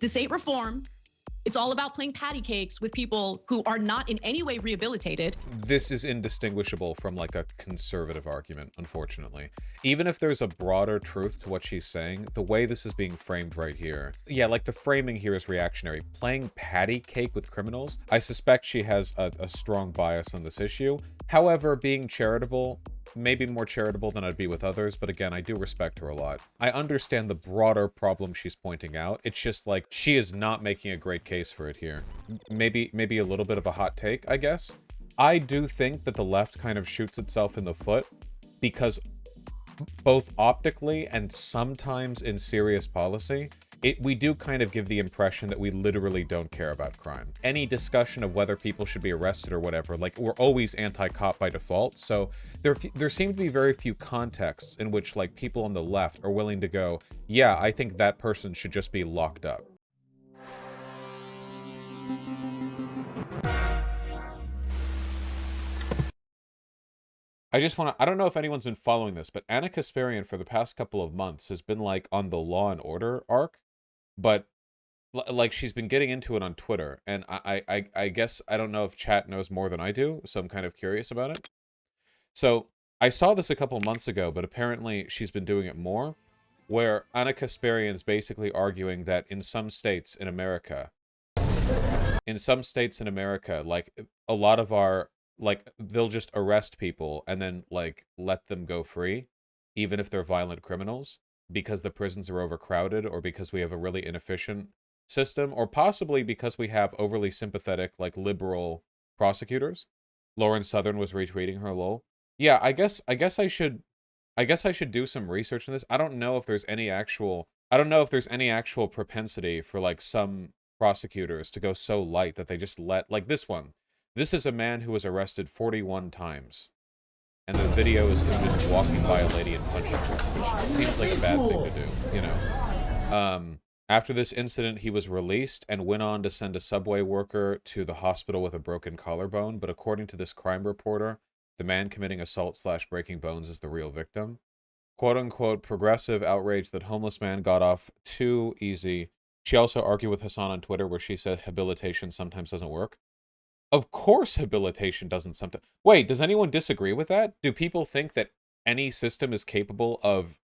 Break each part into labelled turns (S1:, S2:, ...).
S1: This ain't reform. It's all about playing patty cakes with people who are not in any way rehabilitated.
S2: This is indistinguishable from like a conservative argument, unfortunately. Even if there's a broader truth to what she's saying, the way this is being framed right here, yeah, like the framing here is reactionary. Playing patty cake with criminals, I suspect she has a strong bias on this issue. However, being charitable, maybe more charitable than I'd be with others, but again, I do respect her a lot. I understand the broader problem she's pointing out. It's just like, she is not making a great case for it here. Maybe a little bit of a hot take, I guess. I do think that the left kind of shoots itself in the foot because both optically and sometimes in serious policy, we do kind of give the impression that we literally don't care about crime. Any discussion of whether people should be arrested or whatever, like, we're always anti-cop by default, so there seem to be very few contexts in which, like, people on the left are willing to go, yeah, I think that person should just be locked up. I just want to, I don't know if anyone's been following this, but Ana Kasparian for the past couple of months has been, like, on the Law and Order arc, but like, she's been getting into it on Twitter, and I guess I don't know if chat knows more than I do, so I'm kind of curious about it. So I saw this a couple months ago, but apparently she's been doing it more, where Ana Kasparian's basically arguing that in some states in America, like, a lot of our, like, they'll just arrest people and then, like, let them go free, even if they're violent criminals, because the prisons are overcrowded, or because we have a really inefficient system, or possibly because we have overly sympathetic, like, liberal prosecutors. Lauren Southern was retweeting her, lol. Yeah, I guess I should do some research on this. I don't know if there's any actual propensity for, like, some prosecutors to go so light that they just let, like, this one. This is a man who was arrested 41 times. And the video is him just walking by a lady and punching her, which seems like a bad thing to do, you know? After this incident, he was released and went on to send a subway worker to the hospital with a broken collarbone, but according to this crime reporter, the man committing assault/breaking bones is the real victim. Quote-unquote progressive outrage that homeless man got off too easy. She also argued with Hassan on Twitter where she said habilitation sometimes doesn't work. Of course habilitation doesn't sometimes... Wait, does anyone disagree with that? Do people think that any system is capable of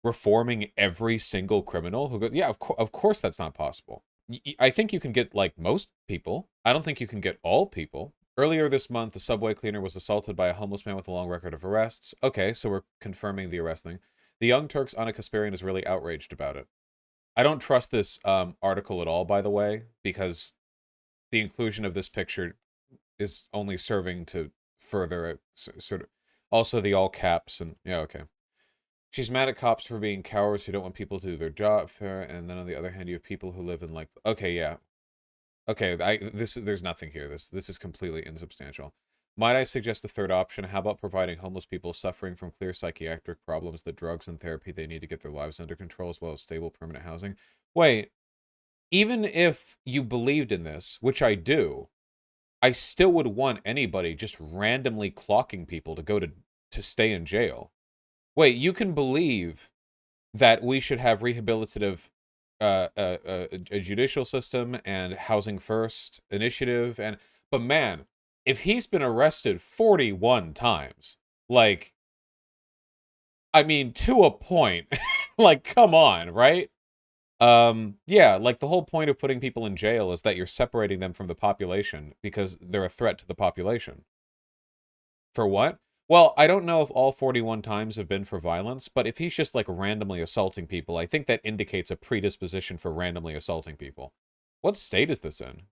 S2: reforming every single criminal who goes... Yeah, of course that's not possible. I think you can get, like, most people. I don't think you can get all people. Earlier this month, a subway cleaner was assaulted by a homeless man with a long record of arrests. Okay, so we're confirming the arrest thing. The Young Turks' Ana Kasparian is really outraged about it. I don't trust this article at all, by the way, because the inclusion of this picture is only serving to further sort of... Also, the all caps and... Yeah, okay. She's mad at cops for being cowards who don't want people to do their job fair, and then on the other hand, you have people who live in, like... Okay, yeah. Okay, there's nothing here. This is completely insubstantial. Might I suggest a third option? How about providing homeless people suffering from clear psychiatric problems the drugs and therapy they need to get their lives under control, as well as stable permanent housing? Wait, even if you believed in this, which I do, I still would want anybody just randomly clocking people to go to stay in jail. Wait, you can believe that we should have rehabilitative a judicial system and housing first initiative, but man, if he's been arrested 41 times, like, I mean, to a point, like, come on, right? Yeah, like, the whole point of putting people in jail is that you're separating them from the population because they're a threat to the population. For what? Well, I don't know if all 41 times have been for violence, but if he's just, like, randomly assaulting people, I think that indicates a predisposition for randomly assaulting people. What state is this in?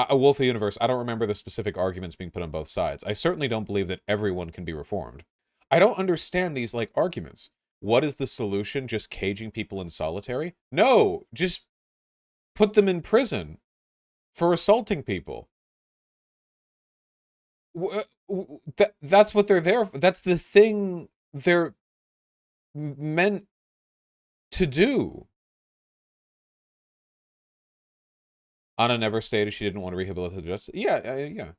S2: Wolf of Universe, I don't remember the specific arguments being put on both sides. I certainly don't believe that everyone can be reformed. I don't understand these, like, arguments. What is the solution? Just caging people in solitary? No! Just put them in prison for assaulting people. That's what they're there for. That's the thing they're meant to do. Anna never stated she didn't want to rehabilitate justice. Yeah.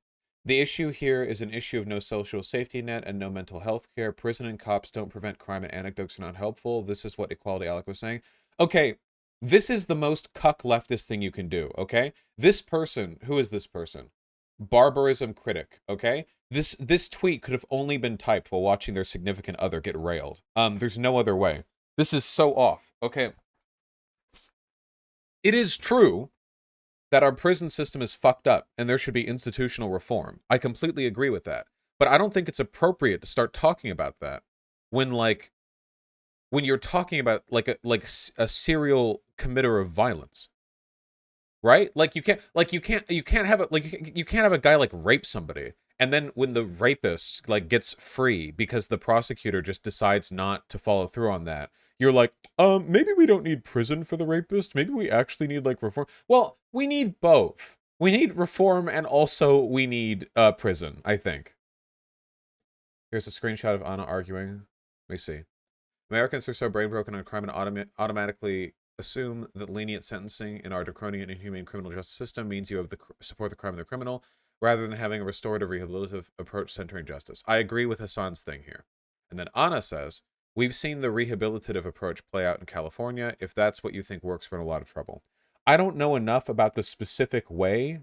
S2: The issue here is an issue of no social safety net and no mental health care. Prison and cops don't prevent crime and anecdotes are not helpful. This is what Equality Alec was saying. Okay, This is the most cuck leftist thing you can do, okay? This person, who is this person? Barbarism critic, okay? This tweet could have only been typed while watching their significant other get railed. There's no other way. This is so off, okay? It is true that our prison system is fucked up and there should be institutional reform. I completely agree with that. But I don't think it's appropriate to start talking about that when you're talking about a serial committer of violence. Right? You can't have a guy rape somebody and then when the rapist gets free because the prosecutor just decides not to follow through on that, you're like, maybe we don't need prison for the rapist. Maybe we actually need reform. Well, we need both. We need reform and also we need prison, I think. Here's a screenshot of Ana arguing. Let me see. Americans are so brain broken on crime and automatically assume that lenient sentencing in our draconian and inhumane criminal justice system means you have support the crime of the criminal, rather than having a restorative, rehabilitative approach centering justice. I agree with Hassan's thing here. And then Ana says, we've seen the rehabilitative approach play out in California. If that's what you think works, we're in a lot of trouble. I don't know enough about the specific way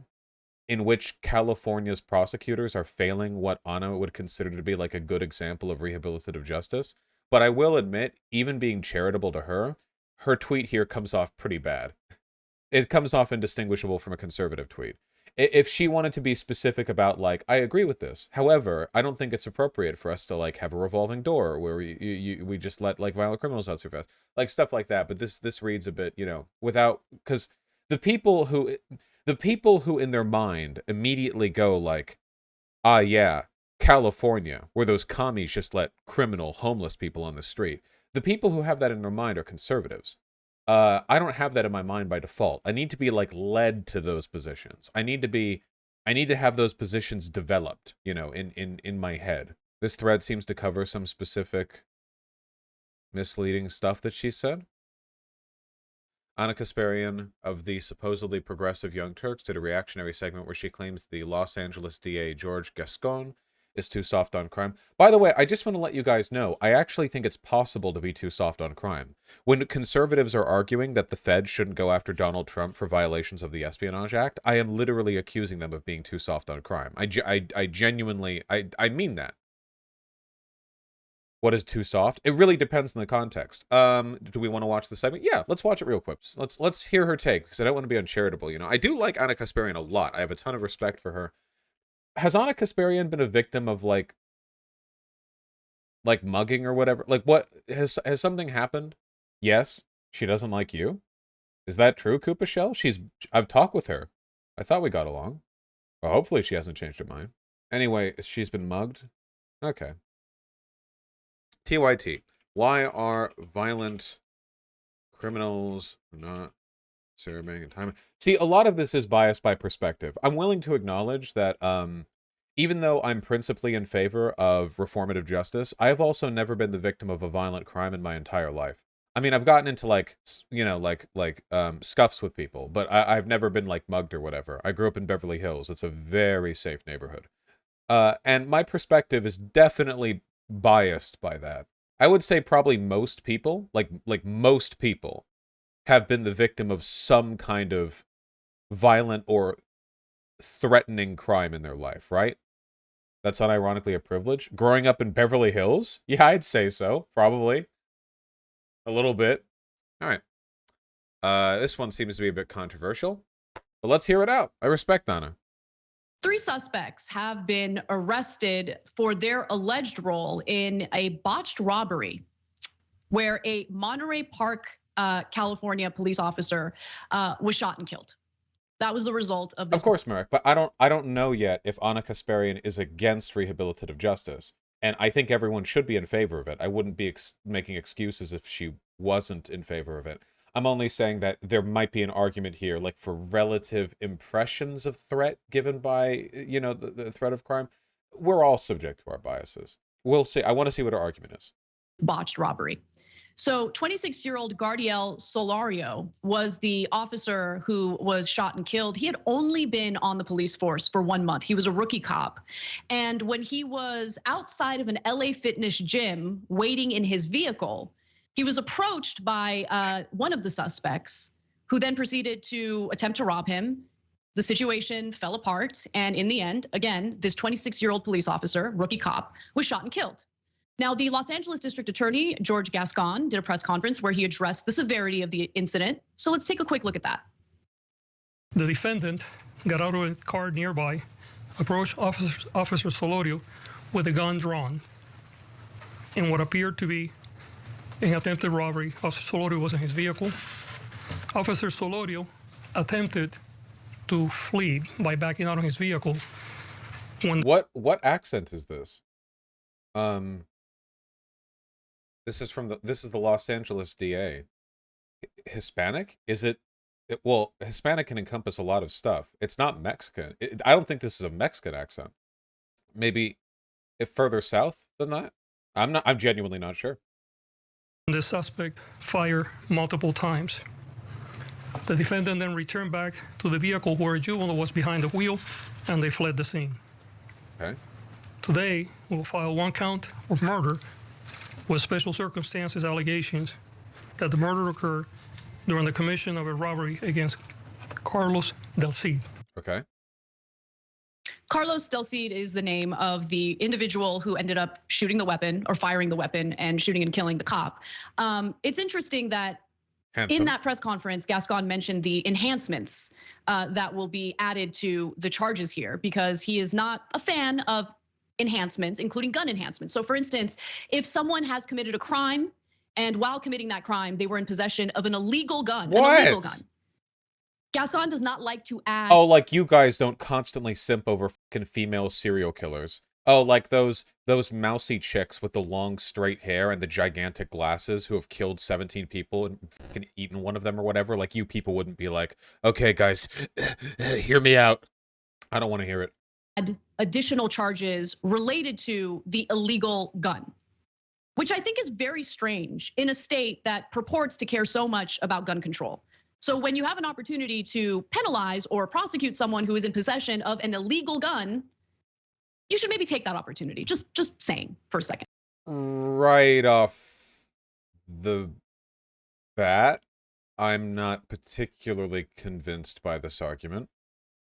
S2: in which California's prosecutors are failing what Ana would consider to be a good example of rehabilitative justice. But I will admit, even being charitable to her tweet here comes off pretty bad. It comes off indistinguishable from a conservative tweet. If she wanted to be specific about I agree with this. However, I don't think it's appropriate for us to have a revolving door where we just let violent criminals out so fast, stuff like that. But this reads a bit, without, because the people who in their mind immediately go ah yeah, California, where those commies just let criminal homeless people on the street. The people who have that in their mind are conservatives. I don't have that in my mind by default. I need to be led to those positions. I need to have those positions developed, in my head. This thread seems to cover some specific misleading stuff that she said. Ana Kasparian of the supposedly progressive Young Turks did a reactionary segment where she claims the Los Angeles DA George Gascon is too soft on crime. By the way, I just want to let you guys know, I actually think it's possible to be too soft on crime. When conservatives are arguing that the Fed shouldn't go after Donald Trump for violations of the Espionage Act, I am literally accusing them of being too soft on crime. I genuinely, I mean that. What is too soft? It really depends on the context. Do we want to watch the segment? Yeah, let's watch it real quick. Let's hear her take, because I don't want to be uncharitable, I do like Ana Kasparian a lot. I have a ton of respect for her. Has Ana Kasparian been a victim of mugging or whatever? What has something happened? Yes, she doesn't like you. Is that true, Koopa Shell? I've talked with her. I thought we got along. Well, hopefully she hasn't changed her mind. Anyway, she's been mugged. Okay. TYT. Why are violent criminals not serving in time? See, a lot of this is biased by perspective. I'm willing to acknowledge that even though I'm principally in favor of reformative justice, I've also never been the victim of a violent crime in my entire life. I mean, I've gotten into scuffs with people, but I've never been mugged or whatever. I grew up in Beverly Hills. It's a very safe neighborhood. And my perspective is definitely biased by that. I would say probably most people, most people, have been the victim of some kind of violent or threatening crime in their life, right? That's unironically a privilege. Growing up in Beverly Hills? Yeah, I'd say so. Probably. A little bit. All right. This one seems to be a bit controversial, but let's hear it out. I respect Ana.
S1: 3 suspects have been arrested for their alleged role in a botched robbery where a Monterey Park, California police officer was shot and killed. That was the result of this.
S2: Of course, Merrick, but I don't know yet if Ana Kasparian is against rehabilitative justice, and I think everyone should be in favor of it. I wouldn't be making excuses if she wasn't in favor of it. I'm only saying that there might be an argument here, for relative impressions of threat given by, the threat of crime. We're all subject to our biases. We'll see. I want to see what her argument is.
S1: Botched robbery. So 26-year-old Gardiel Solario was the officer who was shot and killed. He had only been on the police force for 1 month. He was a rookie cop. And when he was outside of an LA Fitness gym waiting in his vehicle, He was approached by one of the suspects, who then proceeded to attempt to rob him. The situation fell apart, and in the end, again, this 26-year-old police officer, rookie cop, was shot and killed. Now, the Los Angeles District Attorney, George Gascon, did a press conference where he addressed the severity of the incident. So let's take a quick look at that.
S3: The defendant got out of a car nearby, approached Officer Solorio with a gun drawn in what appeared to be an attempted robbery. Officer Solorio was in his vehicle. Officer Solorio attempted to flee by backing out of his vehicle.
S2: What accent is this? This is the Los Angeles DA. Hispanic? Is it? Well, Hispanic can encompass a lot of stuff. It's not Mexican. I don't think this is a Mexican accent. Maybe if further south than that? I'm genuinely not sure.
S3: The suspect fired multiple times. The defendant then returned back to the vehicle where a juvenile was behind the wheel, and they fled the scene.
S2: Okay.
S3: Today, we'll file one count of murder with special circumstances allegations that the murder occurred during the commission of a robbery against Carlos Del Cid.
S2: Okay.
S1: Carlos Del Cid is the name of the individual who ended up shooting the weapon or firing the weapon and shooting and killing the cop. It's interesting that in that press conference, Gascon mentioned the enhancements that will be added to the charges here, because he is not a fan of enhancements, including gun enhancements. So for instance, if someone has committed a crime and while committing that crime, they were in possession of an illegal gun,
S2: What?
S1: an illegal gun. Gascon does not like to add.
S2: Oh, like you guys don't constantly simp over fucking female serial killers. Oh, like those mousy chicks with the long straight hair and the gigantic glasses who have killed 17 people and fucking eaten one of them or whatever. Like you people wouldn't be like, okay guys, hear me out. I don't want to hear it.
S1: Additional charges related to the illegal gun, which I think is very strange in a state that purports to care so much about gun control. So when you have an opportunity to penalize or prosecute someone who is in possession of an illegal gun, you should maybe take that opportunity. Just saying for a second.
S2: Right off the bat, I'm not particularly convinced by this argument.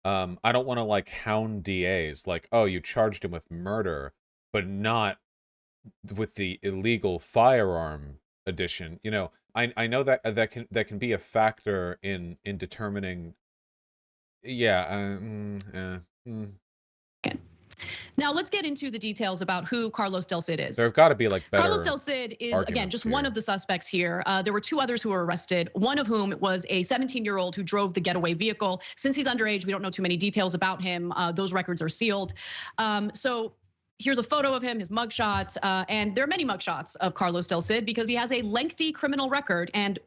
S2: I don't want to like hound DAs like, oh, you charged him with murder, but not with the illegal firearm addition. You know, I know that that can be a factor in determining. Yeah.
S1: Now let's get into the details about who Carlos Del Cid is.
S2: There have got to be like better.
S1: Carlos Del Cid is, again, just one of the suspects here. There were two others who were arrested, one of whom was a 17-year-old who drove the getaway vehicle. Since he's underage, we don't know too many details about him. Those records are sealed. So here's a photo of him, his mugshot, and there are many mugshots of Carlos Del Cid because he has a lengthy criminal record and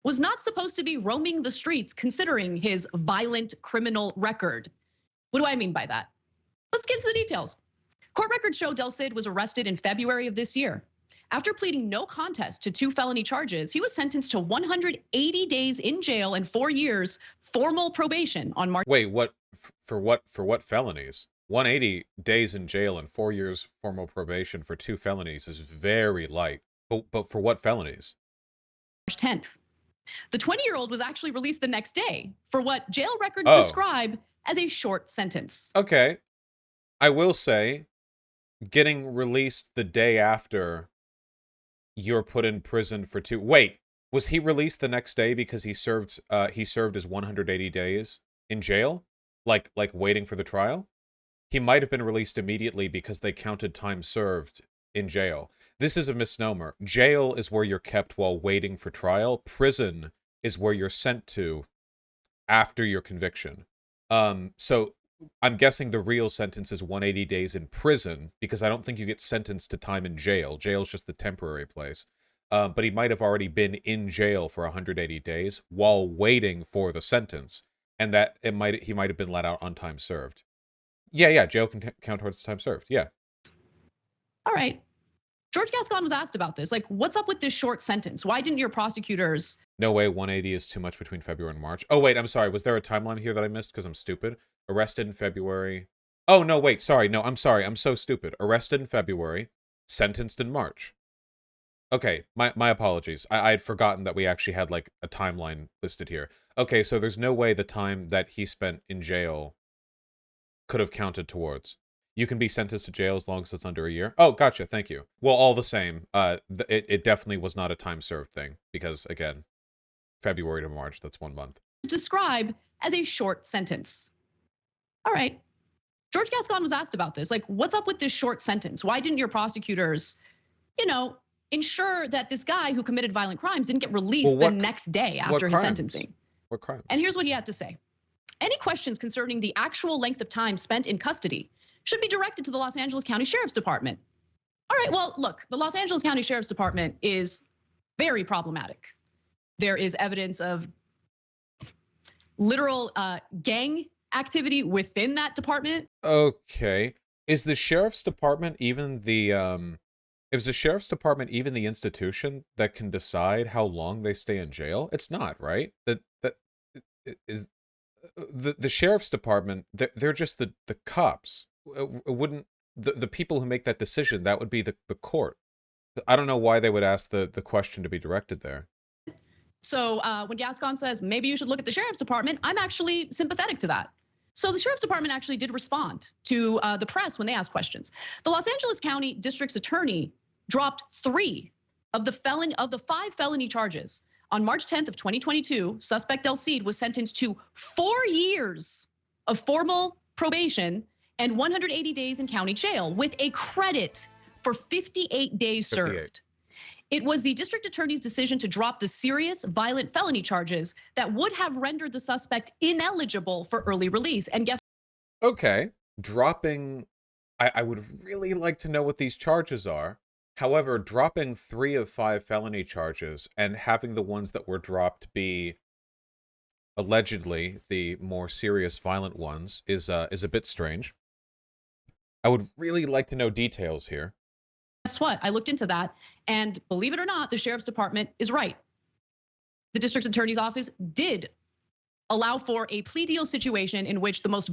S1: was not supposed to be roaming the streets considering his violent criminal record. What do I mean by that? Let's get into the details. Court records show Del Cid was arrested in February of this year. After pleading no contest to 2 felony charges, he was sentenced to 180 days in jail and 4 years formal probation on March.
S2: Wait, what? For what felonies? 180 days in jail and 4 years formal probation for 2 felonies is very light. But for what felonies?
S1: March 10th. The 20-year-old was actually released the next day for what jail records describe as a short sentence.
S2: Okay. I will say, getting released the day after you're put in prison for 2. Wait, was he released the next day because he served his 180 days in jail, like waiting for the trial? He might have been released immediately because they counted time served in jail. This is a misnomer. Jail is where you're kept while waiting for trial. Prison is where you're sent to after your conviction. So I'm guessing the real sentence is 180 days in prison because I don't think you get sentenced to time in jail. Jail's just the temporary place. But he might have already been in jail for 180 days while waiting for the sentence, and that he might have been let out on time served. Yeah, jail can count towards time served. Yeah.
S1: All right. George Gascon was asked about this. Like, what's up with this short sentence? Why didn't your prosecutors?
S2: No way, 180 is too much between February and March. Oh, wait, I'm sorry. Was there a timeline here that I missed because I'm stupid? Arrested in February. Oh, no, wait, sorry. No, I'm sorry. I'm so stupid. Arrested in February, sentenced in March. Okay, my apologies. I had forgotten that we actually had like a timeline listed here. Okay, so there's no way the time that he spent in jail could have counted towards. You can be sentenced to jail as long as it's under a year. Oh, gotcha. Thank you. Well, all the same, it definitely was not a time served thing because again, February to March, that's 1 month.
S1: Describe as a short sentence. All right. George Gascon was asked about this. Like, what's up with this short sentence? Why didn't your prosecutors, ensure that this guy who committed violent crimes didn't get released the next day after his sentencing?
S2: What crime?
S1: And here's what he had to say. Any questions concerning the actual length of time spent in custody should be directed to the Los Angeles County Sheriff's Department. All right, well, look, the Los Angeles County Sheriff's Department is very problematic. There is evidence of literal gang activity within that department.
S2: Okay. Is the Sheriff's Department even the is the Sheriff's Department even the institution that can decide how long they stay in jail? It's not, right? That is the Sheriff's Department, they're just the cops. Wouldn't the people who make that decision, that would be the court. I don't know why they would ask the question to be directed there.
S1: So when Gascon says, maybe you should look at the Sheriff's Department, I'm actually sympathetic to that. So the Sheriff's Department actually did respond to the press when they asked questions. The Los Angeles County District's attorney dropped 3 of the 5 felony charges. On March 10th of 2022, suspect Del Cid was sentenced to 4 years of formal probation and 180 days in county jail with a credit for 58 days served. It was the district attorney's decision to drop the serious violent felony charges that would have rendered the suspect ineligible for early release. And guess.
S2: Okay, dropping, I would really like to know what these charges are. However, dropping 3 of 5 felony charges and having the ones that were dropped be allegedly the more serious violent ones is a bit strange. I would really like to know details here.
S1: Guess what? I looked into that, and believe it or not, the Sheriff's Department is right. The district attorney's office did allow for a plea deal situation in which the most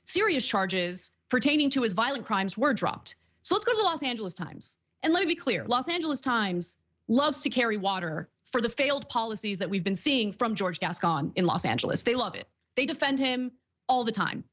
S1: serious charges pertaining to his violent crimes were dropped. So let's go to the Los Angeles Times. And let me be clear, Los Angeles Times loves to carry water for the failed policies that we've been seeing from George Gascon in Los Angeles. They love it. They defend him all the time.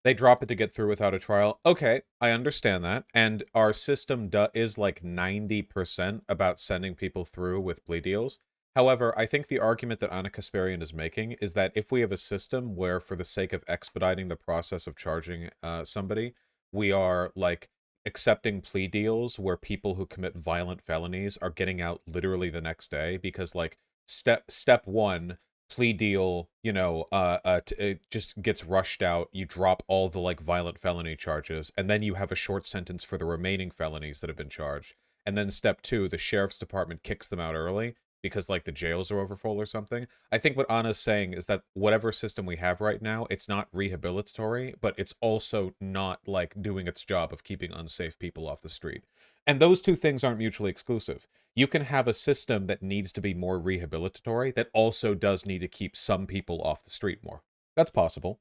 S2: They drop it to get through without a trial. Okay, I understand that. And our system is like 90% about sending people through with plea deals. However, I think the argument that Ana Kasparian is making is that if we have a system where, for the sake of expediting the process of charging somebody, we are like accepting plea deals where people who commit violent felonies are getting out literally the next day because like step 1, plea deal, it just gets rushed out. You drop all the like violent felony charges, and then you have a short sentence for the remaining felonies that have been charged. And then step 2, the Sheriff's Department kicks them out early because like the jails are overfull or something. I think what Anna's saying is that whatever system we have right now, it's not rehabilitatory, but it's also not like doing its job of keeping unsafe people off the street. And those two things aren't mutually exclusive. You can have a system that needs to be more rehabilitatory that also does need to keep some people off the street more. That's possible.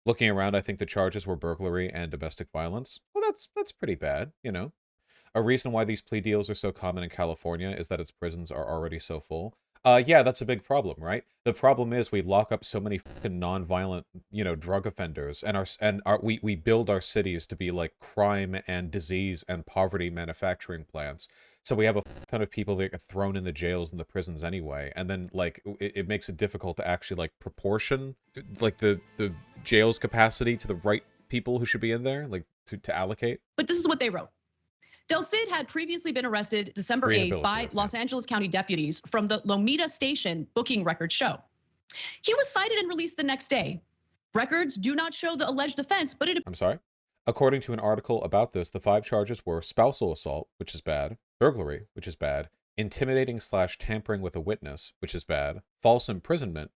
S2: Looking around, I think the charges were burglary and domestic violence. Well, that's pretty bad, A reason why these plea deals are so common in California is that its prisons are already so full. Yeah, that's a big problem, right? The problem is we lock up so many fucking non-violent, drug offenders, and we build our cities to be like crime and disease and poverty manufacturing plants. So we have a ton of people that get thrown in the jails and the prisons anyway, and then like it makes it difficult to actually like proportion like the jail's capacity to the right people who should be in there, like to allocate.
S1: But this is what they wrote. Del Cid had previously been arrested December 8th by Los Angeles County deputies from the Lomita Station booking records show. He was cited and released the next day. Records do not show the alleged offense, but
S2: I'm sorry? According to an article about this, the 5 charges were spousal assault, which is bad, burglary, which is bad, intimidating/tampering with a witness, which is bad, false imprisonment.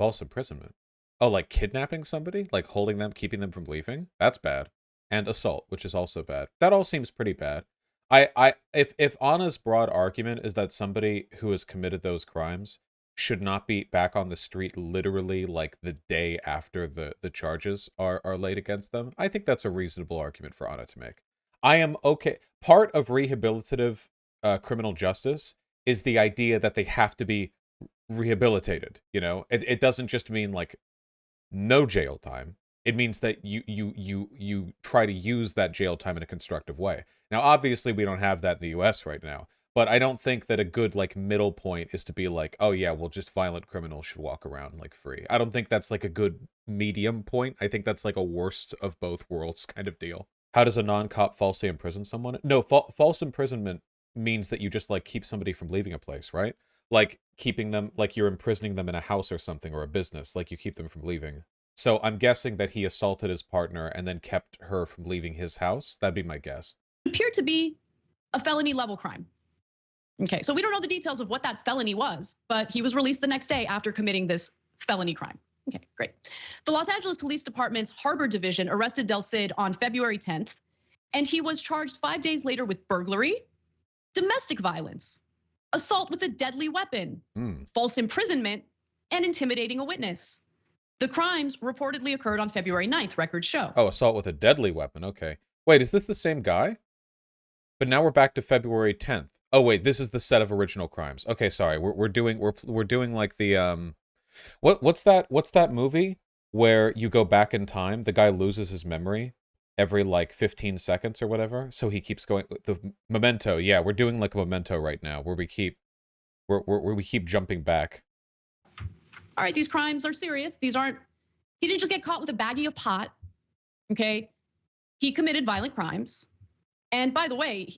S2: Oh, like kidnapping somebody? Like holding them, keeping them from leaving? That's bad. And assault, which is also bad. That all seems pretty bad. If Anna's broad argument is that somebody who has committed those crimes should not be back on the street literally like the day after the charges are laid against them, I think that's a reasonable argument for Anna to make. I am okay. Part of rehabilitative criminal justice is the idea that they have to be rehabilitated. You know, it doesn't just mean like no jail time. It means that you try to use that jail time in a constructive way. Now, obviously, we don't have that in the U.S. right now, but I don't think that a good like middle point is to be like, oh yeah, well, just violent criminals should walk around like free. I don't think that's like a good medium point. I think that's like a worst of both worlds kind of deal. How does a non-cop falsely imprison someone? No, false imprisonment means that you just like keep somebody from leaving a place, right? Like keeping them, like you're imprisoning them in a house or something, or a business, like you keep them from leaving. So I'm guessing that he assaulted his partner and then kept her from leaving his house. That'd be my guess.
S1: It appeared to be a felony level crime. Okay, so we don't know the details of what that felony was, but he was released the next day after committing this felony crime. Okay, great. The Los Angeles Police Department's Harbor Division arrested Del Cid on February 10th, and he was charged 5 days later with burglary, domestic violence, assault with a deadly weapon, false imprisonment, and intimidating a witness. The crimes reportedly occurred on February 9th, records show.
S2: Oh, assault with a deadly weapon, okay. Wait, is this the same guy? But now we're back to February 10th. Oh wait, this is the set of original crimes. Okay, sorry. We're doing like the what's that movie where you go back in time, the guy loses his memory every like 15 seconds or whatever, so he keeps going. The Memento. Yeah, we're doing like a Memento right now where we keep jumping back.
S1: All right, these crimes are serious. He didn't just get caught with a baggie of pot. Okay? He committed violent crimes. And by the way,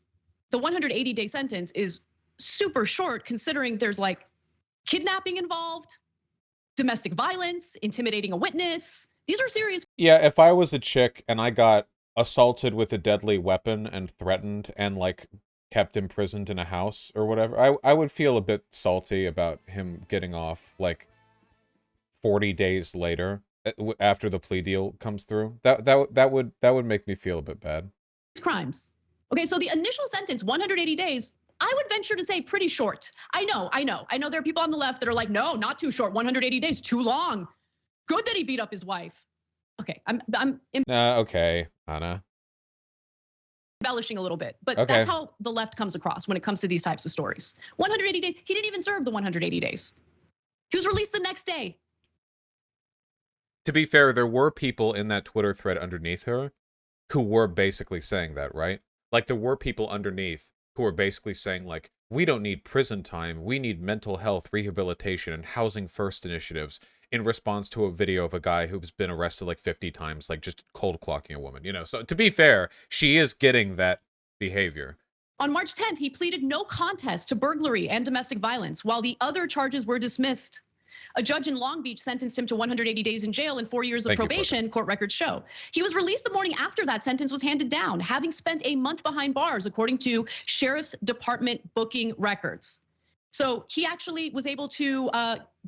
S1: the 180-day sentence is super short considering there's like kidnapping involved, domestic violence, intimidating a witness. These are serious.
S2: Yeah, if I was a chick and I got assaulted with a deadly weapon and threatened and like kept imprisoned in a house or whatever, I would feel a bit salty about him getting off like 40 days later after the plea deal comes through. That would make me feel a bit bad.
S1: Crimes. Okay, so the initial sentence, 180 days, I would venture to say pretty short. I know there are people on the left that are like, no, not too short, 180 days, too long. Good that he beat up his wife. Okay, I'm
S2: okay, Ana.
S1: embellishing a little bit, but
S2: okay.
S1: That's how the left comes across when it comes to these types of stories. 180 days, he didn't even serve the 180 days. He was released the next day.
S2: To be fair, there were people in that Twitter thread underneath her who were basically saying that, right? Like, there were people underneath who were basically saying, like, we don't need prison time. We need mental health rehabilitation and housing first initiatives in response to a video of a guy who's been arrested like 50 times, like just cold clocking a woman, you know? So to be fair, she is getting that behavior.
S1: On March 10th, he pleaded no contest to burglary and domestic violence while the other charges were dismissed. A judge in Long Beach sentenced him to 180 days in jail and 4 years of probation, court records show. He was released the morning after that sentence was handed down, having spent a month behind bars, according to Sheriff's Department booking records. So he actually was able to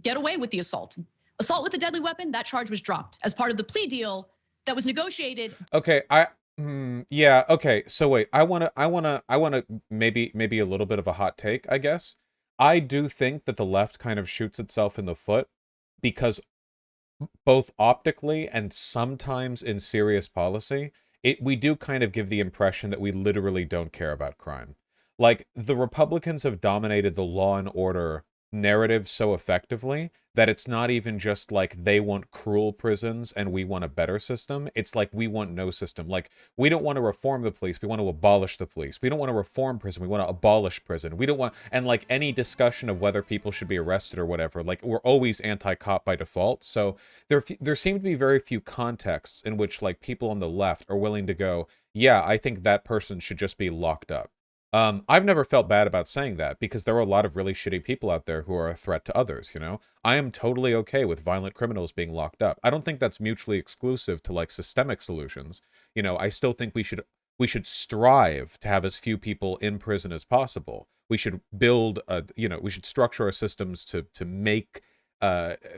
S1: get away with the assault. Assault with a deadly weapon, that charge was dropped as part of the plea deal that was negotiated.
S2: Okay, yeah, okay, so wait, I wanna maybe a little bit of a hot take, I guess. I do think that the left kind of shoots itself in the foot because both optically and sometimes in serious policy, we do kind of give the impression that we literally don't care about crime. Like, the Republicans have dominated the law and order narrative so effectively that it's not even just like they want cruel prisons and we want a better system. It's like we want no system. Like, we don't want to reform the police. We want to abolish the police. We don't want to reform prison. We want to abolish prison. We don't want, and like any discussion of whether people should be arrested or whatever, like we're always anti-cop by default. So there seem to be very few contexts in which like people on the left are willing to go, yeah, I think that person should just be locked up. I've never felt bad about saying that because there are a lot of really shitty people out there who are a threat to others, you know? I am totally okay with violent criminals being locked up. I don't think that's mutually exclusive to like systemic solutions. You know, I still think we should strive to have as few people in prison as possible. We should build we should structure our systems to make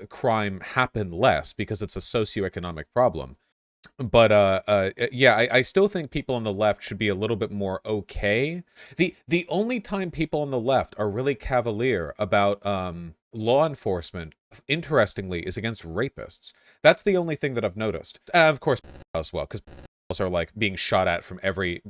S2: crime happen less because it's a socioeconomic problem. But yeah, I still think people on the left should be a little bit more okay. The only time people on the left are really cavalier about law enforcement, interestingly, is against rapists. That's the only thing that I've noticed. And of course, as well, because are like being shot at from every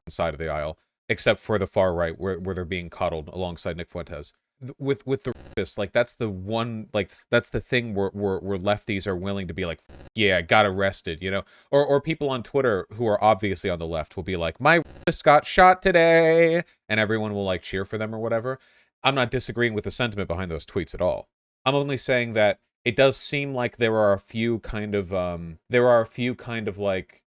S2: side of the aisle, except for the far right where they're being coddled alongside Nick Fuentes. With the rapists, like that's the one, like that's the thing where lefties are willing to be like, yeah, got arrested, you know, or people on Twitter who are obviously on the left will be like, my rapist got shot today, and everyone will like cheer for them or whatever. I'm not disagreeing with the sentiment behind those tweets at all. I'm only saying that it does seem like there are a few kind of like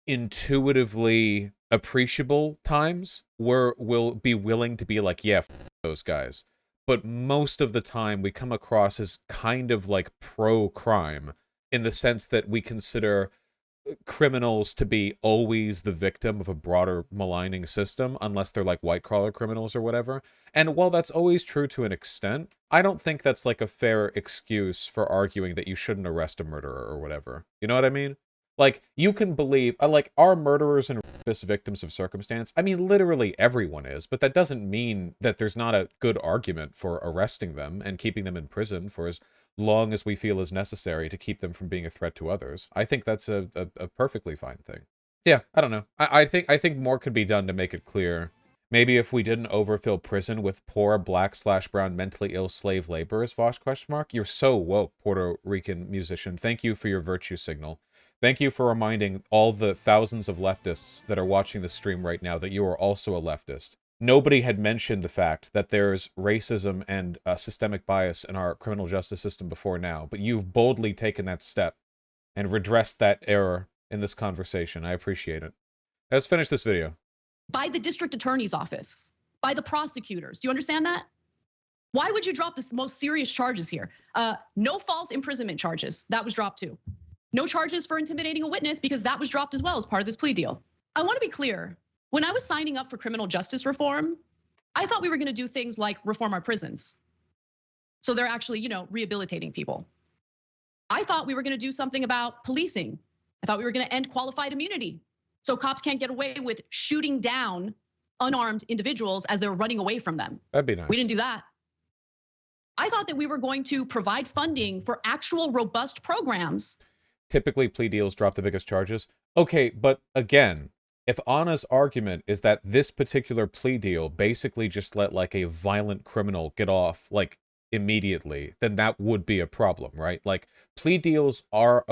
S2: intuitively appreciable times where we'll be willing to be like, yeah, those guys. But most of the time we come across as kind of like pro-crime in the sense that we consider criminals to be always the victim of a broader maligning system, unless they're like white-collar criminals or whatever. And while that's always true to an extent, I don't think that's like a fair excuse for arguing that you shouldn't arrest a murderer or whatever. You know what I mean? Like, you can believe, like, are murderers and rapists victims of circumstance? I mean, literally everyone is, but that doesn't mean that there's not a good argument for arresting them and keeping them in prison for as long as we feel is necessary to keep them from being a threat to others. I think that's a perfectly fine thing. Yeah, I don't know. I think more could be done to make it clear. Maybe if we didn't overfill prison with poor black/brown mentally ill slave laborers, Vaush ? You're so woke, Puerto Rican musician. Thank you for your virtue signal. Thank you for reminding all the thousands of leftists that are watching the stream right now that you are also a leftist. Nobody had mentioned the fact that there's racism and systemic bias in our criminal justice system before now, but you've boldly taken that step and redressed that error in this conversation. I appreciate it. Let's finish this video.
S1: By the district attorney's office, by the prosecutors. Do you understand that? Why would you drop the most serious charges here? No false imprisonment charges. That was dropped too. No charges for intimidating a witness because that was dropped as well as part of this plea deal. I want to be clear. When I was signing up for criminal justice reform, I thought we were going to do things like reform our prisons. So they're actually, rehabilitating people. I thought we were going to do something about policing. I thought we were going to end qualified immunity. So cops can't get away with shooting down unarmed individuals as they're running away from them.
S2: That'd be nice.
S1: We didn't do that. I thought that we were going to provide funding for actual robust programs.
S2: Typically, plea deals drop the biggest charges. Okay, but again, if Ana's argument is that this particular plea deal basically just let like a violent criminal get off like immediately, then that would be a problem, right? Like plea deals are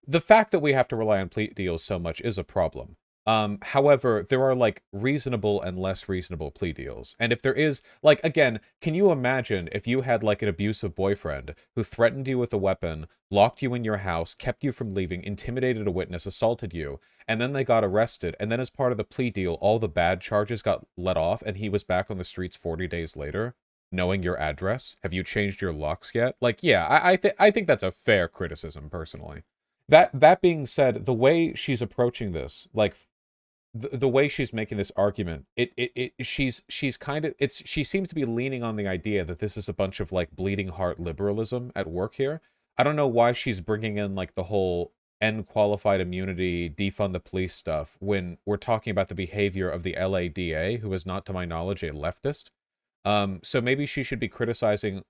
S2: the fact that we have to rely on plea deals so much is a problem. However, there are like reasonable and less reasonable plea deals. And if there is, like, again, can you imagine if you had like an abusive boyfriend who threatened you with a weapon, locked you in your house, kept you from leaving, intimidated a witness, assaulted you, and then they got arrested, and then as part of the plea deal, all the bad charges got let off, and he was back on the streets 40 days later, knowing your address? Have you changed your locks yet? Like, yeah, I think that's a fair criticism, personally. That being said, the way she's approaching this, like, the way she's making this argument, she's kind of, she seems to be leaning on the idea that this is a bunch of like bleeding heart liberalism at work here. I don't know why she's bringing in like the whole end qualified immunity, defund the police stuff when we're talking about the behavior of the LADA, who is not, to my knowledge, a leftist. So maybe she should be criticizing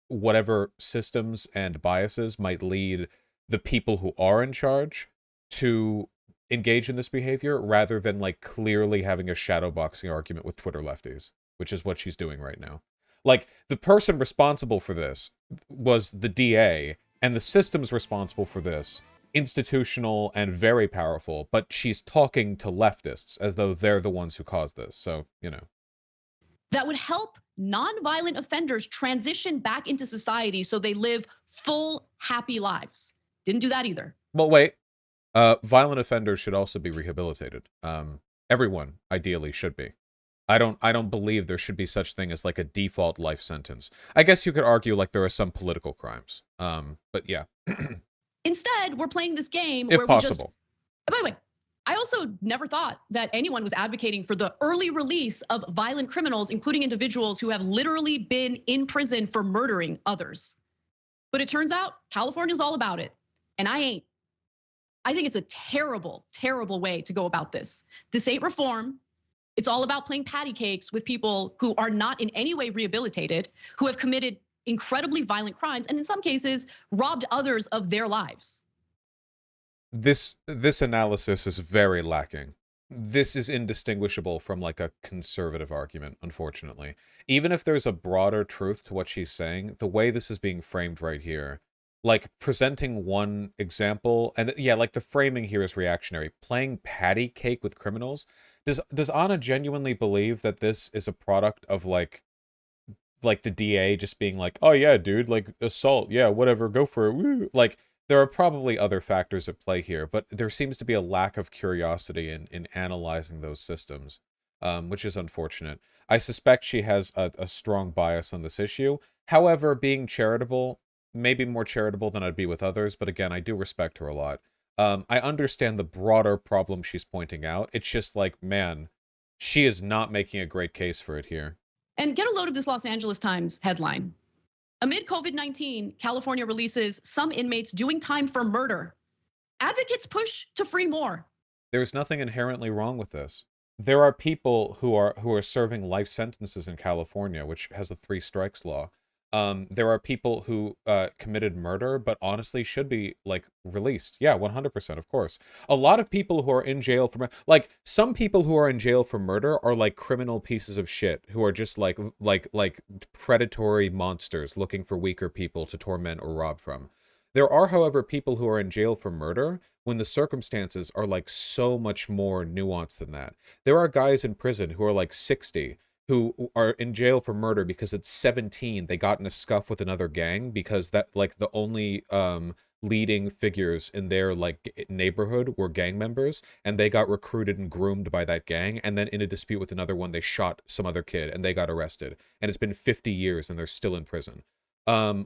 S2: whatever systems and biases might lead the people who are in charge to engage in this behavior, rather than like clearly having a shadowboxing argument with Twitter lefties, which is what she's doing right now. Like, the person responsible for this was the DA, and the systems responsible for this, institutional and very powerful, but she's talking to leftists as though they're the ones who caused this. So,
S1: that would help non-violent offenders transition back into society so they live full, happy lives. Didn't do that either.
S2: Well, wait. Violent offenders should also be rehabilitated. Everyone, ideally, should be. I don't believe there should be such thing as like a default life sentence. I guess you could argue like there are some political crimes. But yeah.
S1: Instead, we're playing this game
S2: if
S1: where
S2: possible.
S1: By the way, I also never thought that anyone was advocating for the early release of violent criminals, including individuals who have literally been in prison for murdering others. But it turns out California's all about it, and I ain't. I think it's a terrible, terrible way to go about this. This ain't reform. It's all about playing patty cakes with people who are not in any way rehabilitated, who have committed incredibly violent crimes, and in some cases, robbed others of their lives.
S2: This analysis is very lacking. This is indistinguishable from like a conservative argument, unfortunately. Even if there's a broader truth to what she's saying, the way this is being framed right here, like presenting one example, and yeah, like the framing here is reactionary. Playing patty cake with criminals. Does Ana genuinely believe that this is a product of like the DA just being like, oh yeah, dude, like assault, yeah, whatever, go for it, woo. Like, there are probably other factors at play here, but there seems to be a lack of curiosity in analyzing those systems, which is unfortunate. I suspect she has a strong bias on this issue. However, being charitable, maybe more charitable than I'd be with others, but again, I do respect her a lot. I understand the broader problem she's pointing out. It's just like, man, she is not making a great case for it here.
S1: And get a load of this Los Angeles Times headline. Amid COVID-19, California releases some inmates doing time for murder. Advocates push to free more.
S2: There's nothing inherently wrong with this. There are people who are serving life sentences in California, which has a 3 strikes law. There are people who committed murder, but honestly should be like released. Yeah, 100%, of course. A lot of people who are in jail for like some people who are in jail for murder are like criminal pieces of shit who are just like predatory monsters looking for weaker people to torment or rob from. There are, however, people who are in jail for murder when the circumstances are like so much more nuanced than that. There are guys in prison who are like 60 who are in jail for murder because at 17 they got in a scuff with another gang because that like the only leading figures in their like neighborhood were gang members, and they got recruited and groomed by that gang, and then in a dispute with another one they shot some other kid and they got arrested, and it's been 50 years and they're still in prison.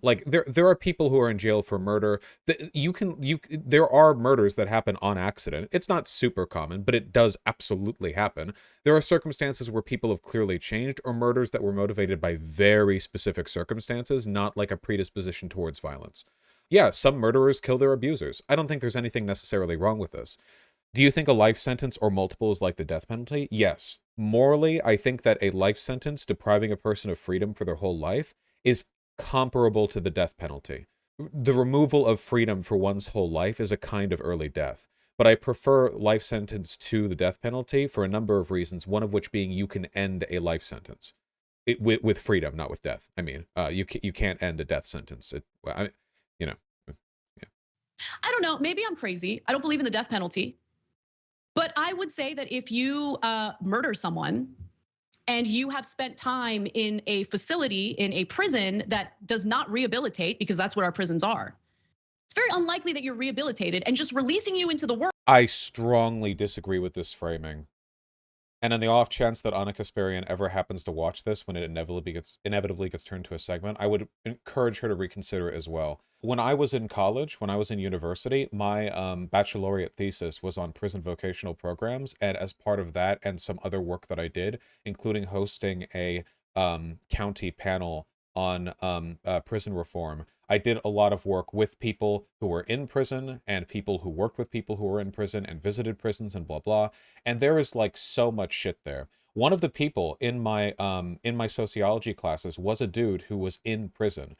S2: Like there are people who are in jail for murder. There are murders that happen on accident. It's not super common, but it does absolutely happen. There are circumstances where people have clearly changed, or murders that were motivated by very specific circumstances, not like a predisposition towards violence. Yeah, some murderers kill their abusers. I don't think there's anything necessarily wrong with this. Do you think a life sentence or multiple is like the death penalty? Yes. Morally, I think that a life sentence depriving a person of freedom for their whole life is comparable to the death penalty. The removal of freedom for one's whole life is a kind of early death. But I prefer life sentence to the death penalty for a number of reasons, one of which being you can end a life sentence. With freedom, not with death. I mean, you can't end a death sentence. You know, yeah.
S1: I don't know, maybe I'm crazy. I don't believe in the death penalty. But I would say that if you murder someone, and you have spent time in a facility, in a prison that does not rehabilitate, because that's what our prisons are, it's very unlikely that you're rehabilitated, and just releasing you into the world.
S2: I strongly disagree with this framing. And on the off chance that Ana Kasparian ever happens to watch this when it inevitably gets turned to a segment, I would encourage her to reconsider it as well. When I was in college, when I was in university, my baccalaureate thesis was on prison vocational programs, and as part of that and some other work that I did, including hosting a county panel on prison reform, I did a lot of work with people who were in prison and people who worked with people who were in prison and visited prisons and blah blah. And there is like so much shit there. One of the people in my sociology classes was a dude who was in prison.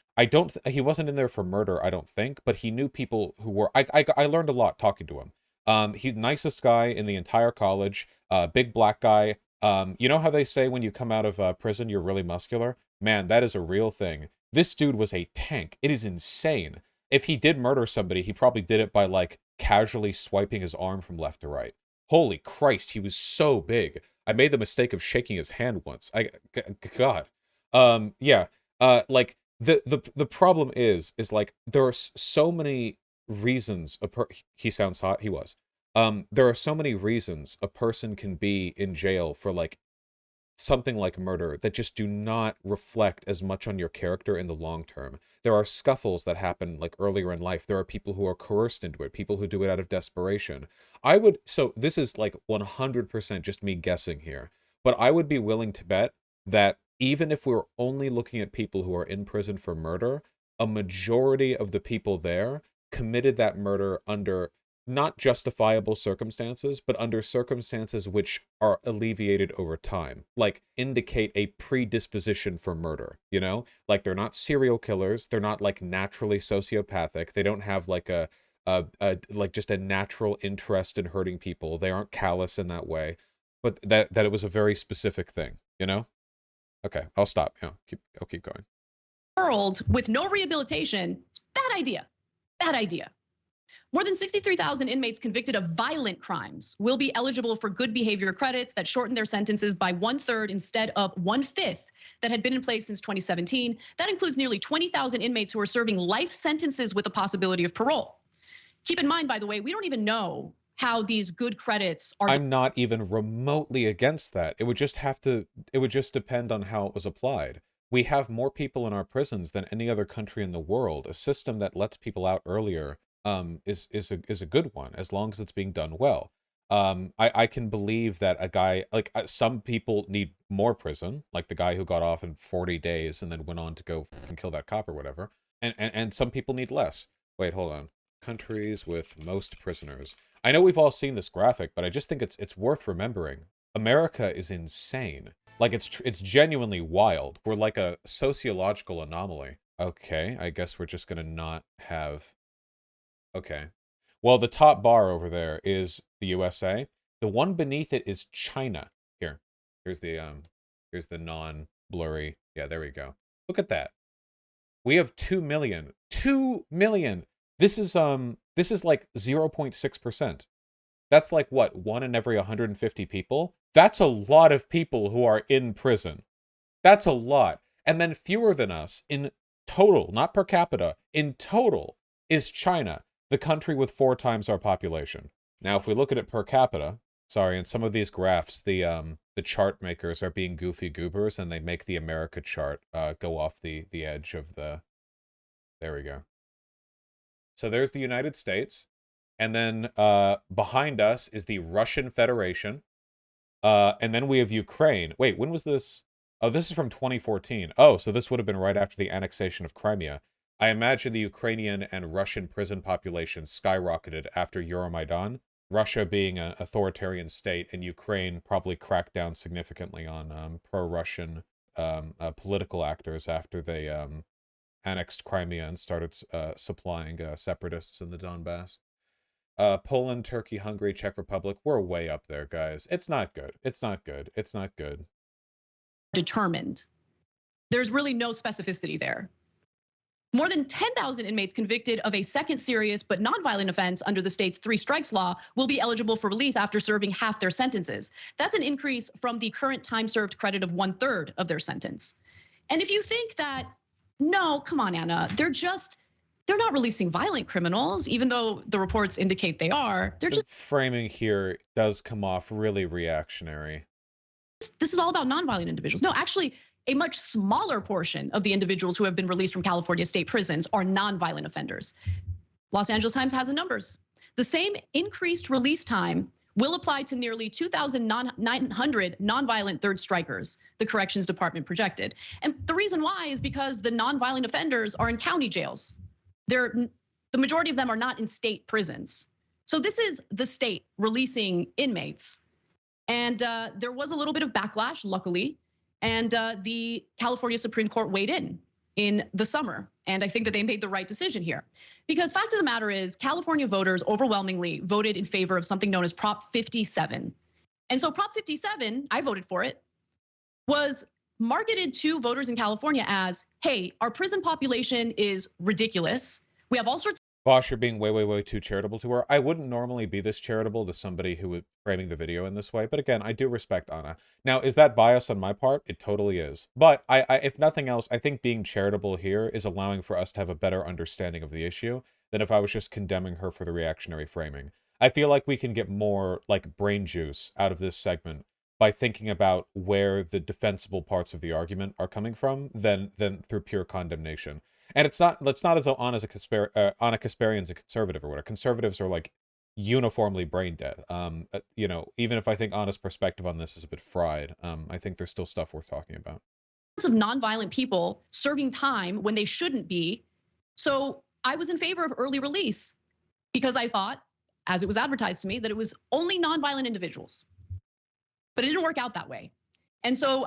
S2: He wasn't in there for murder, I don't think, but he knew people who were. I learned a lot talking to him. He's the nicest guy in the entire college. Big black guy. You know how they say when you come out of prison you're really muscular? Man, that is a real thing. This dude was a tank. It is insane. If he did murder somebody, he probably did it by like casually swiping his arm from left to right. Holy Christ, he was so big. I made the mistake of shaking his hand once. God. Yeah. Like the problem is like there are so many reasons he sounds hot. He was. There are so many reasons a person can be in jail for like something like murder that just do not reflect as much on your character in the long term. There are scuffles that happen like earlier in life. There are people who are coerced into it, people who do it out of desperation. So this is like 100% just me guessing here, but I would be willing to bet that even if we're only looking at people who are in prison for murder, a majority of the people there committed that murder under not justifiable circumstances, but under circumstances which are alleviated over time, like indicate a predisposition for murder, you know? Like they're not serial killers, they're not like naturally sociopathic, they don't have like a like just a natural interest in hurting people. They aren't callous in that way, but that it was a very specific thing, you know? Okay, I'll stop. I'll keep going.
S1: World with no rehabilitation, bad idea. Bad idea. More than 63,000 inmates convicted of violent crimes will be eligible for good behavior credits that shorten their sentences by 1/3 instead of 1/5 that had been in place since 2017. That includes nearly 20,000 inmates who are serving life sentences with the possibility of parole. Keep in mind, by the way, we don't even know how these good credits are.
S2: I'm not even remotely against that. It would just depend on how it was applied. We have more people in our prisons than any other country in the world. A system that lets people out earlier is a good one, as long as it's being done well. I can believe that a guy, like some people need more prison, like the guy who got off in 40 days and then went on to go and kill that cop or whatever. And some people need less. Wait, hold on. Countries with most prisoners. I know we've all seen this graphic, but I just think it's worth remembering. America is insane. Like it's genuinely wild. We're like a sociological anomaly. Okay, I guess we're just gonna not have. Okay. Well, the top bar over there is the USA. The one beneath it is China. Here's the non-blurry. Yeah, there we go. Look at that. We have 2 million. 2 million. This is like 0.6%. That's like what, 1 in every 150 people? That's a lot of people who are in prison. That's a lot. And then fewer than us in total, not per capita, in total is China, the country with 4 times our population. Now, if we look at it per capita, sorry, in some of these graphs, the chart makers are being goofy goobers, and they make the America chart go off the edge of the. There we go. So there's the United States, and then behind us is the Russian Federation, and then we have Ukraine. Wait, when was this? Oh, this is from 2014. Oh, so this would have been right after the annexation of Crimea. I imagine the Ukrainian and Russian prison populations skyrocketed after Euromaidan, Russia being an authoritarian state, and Ukraine probably cracked down significantly on pro-Russian political actors after they annexed Crimea and started supplying separatists in the Donbass. Poland, Turkey, Hungary, Czech Republic, we're way up there, guys. It's not good. It's not good. It's not good.
S1: Determined. There's really no specificity there. More than 10,000 inmates convicted of a second serious but nonviolent offense under the state's 3 strikes law will be eligible for release after serving half their sentences. That's an increase from the current time served credit of 1/3 of their sentence. And if you think that, no, come on, Anna, they're not releasing violent criminals, even though the reports indicate they are. They're just.
S2: Framing here does come off really reactionary.
S1: This is all about nonviolent individuals. No, actually, a much smaller portion of the individuals who have been released from California state prisons are nonviolent offenders. Los Angeles Times has the numbers. The same increased release time will apply to nearly 2,900 nonviolent third strikers, the Corrections Department projected. And the reason why is because the nonviolent offenders are in county jails. The majority of them are not in state prisons. So this is the state releasing inmates. And there was a little bit of backlash, luckily. And the California Supreme Court weighed in the summer. And I think that they made the right decision here. Because fact of the matter is, California voters overwhelmingly voted in favor of something known as Prop 57. And so Prop 57, I voted for it, was marketed to voters in California as, hey, our prison population is ridiculous. We have all sorts.
S2: Vaush, you're being way, way, way too charitable to her. I wouldn't normally be this charitable to somebody who was framing the video in this way, but again, I do respect Ana. Now, is that bias on my part? It totally is. But I if nothing else, I think being charitable here is allowing for us to have a better understanding of the issue than if I was just condemning her for the reactionary framing. I feel like we can get more like brain juice out of this segment by thinking about where the defensible parts of the argument are coming from than through pure condemnation. And it's not as though Ana Kasparian's a conservative or whatever. Conservatives are like uniformly brain dead. You know, even if I think Ana's perspective on this is a bit fried, I think there's still stuff worth talking about.
S1: Of nonviolent people serving time when they shouldn't be. So I was in favor of early release because I thought, as it was advertised to me, that it was only nonviolent individuals. But it didn't work out that way. And so